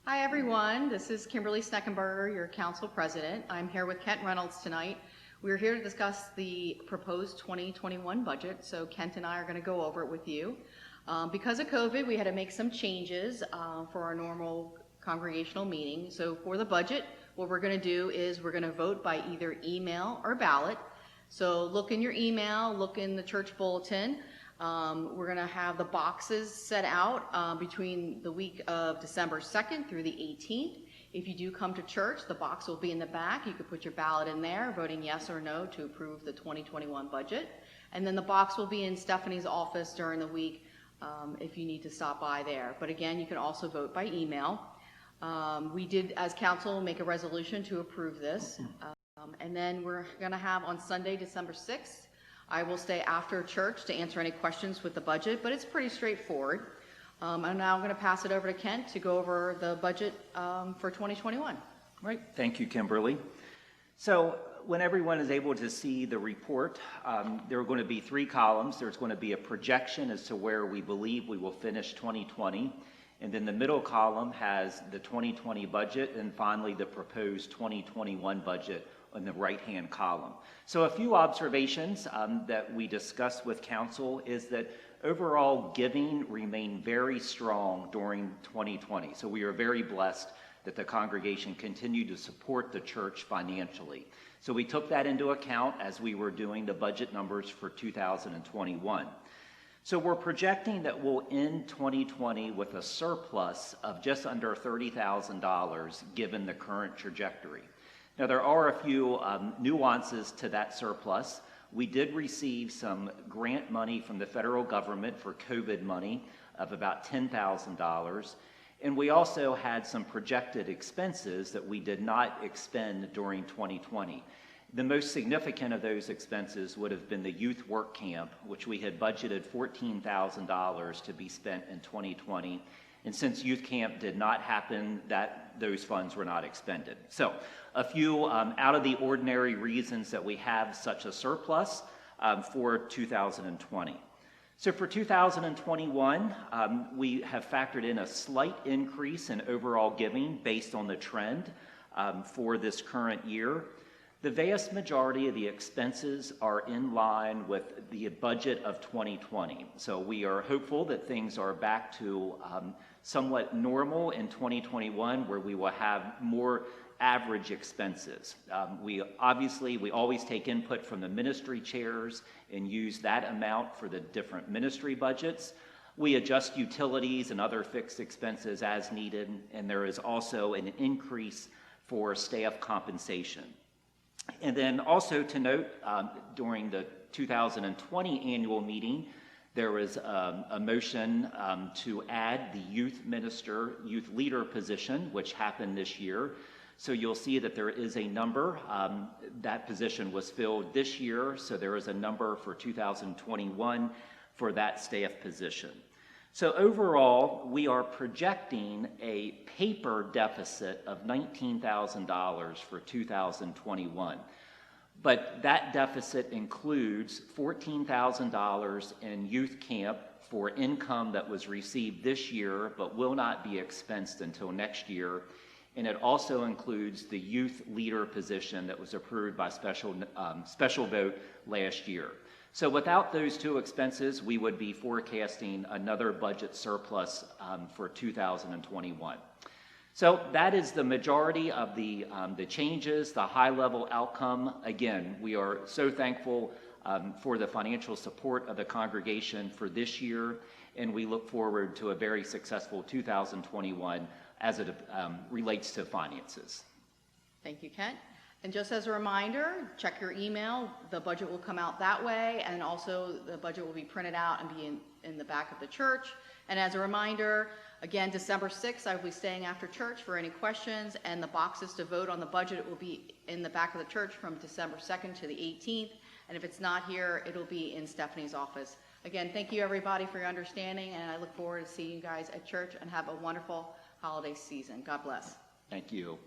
Hi everyone, this is Kimberly Sneckenberger, your council president. I'm here with Kent Reynolds tonight. We're here to discuss the proposed 2021 budget, so Kent and I are going to go over it with you. Because of COVID, we had to make some changes for our normal congregational meeting. So for the budget, what we're going to do is we're going to vote by either email or ballot. So look in your email, look in the church bulletin. We're going to have the boxes set out between the week of December 2nd through the 18th. If you do come to church, the box will be in the back. You could put your ballot in there, voting yes or no to approve the 2021 budget. And then the box will be in Stephanie's office during the week if you need to stop by there. But again, you can also vote by email. We did, as council, make a resolution to approve this. And then we're going to have on Sunday, December 6th, I will stay after church to answer any questions with the budget, but it's pretty straightforward. And now I'm going to pass it over to Kent to go over the budget for 2021. Right. Thank you, Kimberly. So when everyone is able to see the report, there are going to be 3 columns. There's going to be a projection as to where we believe we will finish 2020. And then the middle column has the 2020 budget, and finally the proposed 2021 budget in the right-hand column. So a few observations that we discussed with council is that overall giving remained very strong during 2020. So we are very blessed that the congregation continued to support the church financially. So we took that into account as we were doing the budget numbers for 2021. So we're projecting that we'll end 2020 with a surplus of just under $30,000 given the current trajectory. Now, there are a few nuances to that surplus. We did receive some grant money from the federal government for COVID money of about $10,000. And we also had some projected expenses that we did not expend during 2020. The most significant of those expenses would have been the youth work camp, which we had budgeted $14,000 to be spent in 2020. And since youth camp did not happen, those funds were not expended. So a few out of the ordinary reasons that we have such a surplus for 2020. So for 2021, we have factored in a slight increase in overall giving based on the trend for this current year. The vast majority of the expenses are in line with the budget of 2020. So we are hopeful that things are back to somewhat normal in 2021, where we will have more average expenses. We always take input from the ministry chairs and use that amount for the different ministry budgets. We adjust utilities and other fixed expenses as needed, and there is also an increase for staff compensation. And then also to note, during the 2020 annual meeting, there was a motion to add the youth leader position, which happened this year. So you'll see that there is a number. That position was filled this year, so there is a number for 2021 for that staff position. So overall, we are projecting a paper deficit of $19,000 for 2021. But that deficit includes $14,000 in youth camp for income that was received this year but will not be expensed until next year. And it also includes the youth leader position that was approved by special vote last year. So without those 2 expenses, we would be forecasting another budget surplus for 2021. So that is the majority of the changes, the high-level outcome. Again, we are so thankful for the financial support of the congregation for this year, and we look forward to a very successful 2021 as it relates to finances. Thank you, Kent. And just as a reminder, check your email. The budget will come out that way, and also the budget will be printed out and be in the back of the church. And as a reminder, again, December 6th, I will be staying after church for any questions, and the boxes to vote on the budget will be in the back of the church from December 2nd to the 18th. And if it's not here, it'll be in Stephanie's office. Again, thank you everybody for your understanding, and I look forward to seeing you guys at church, and have a wonderful holiday season. God bless. Thank you.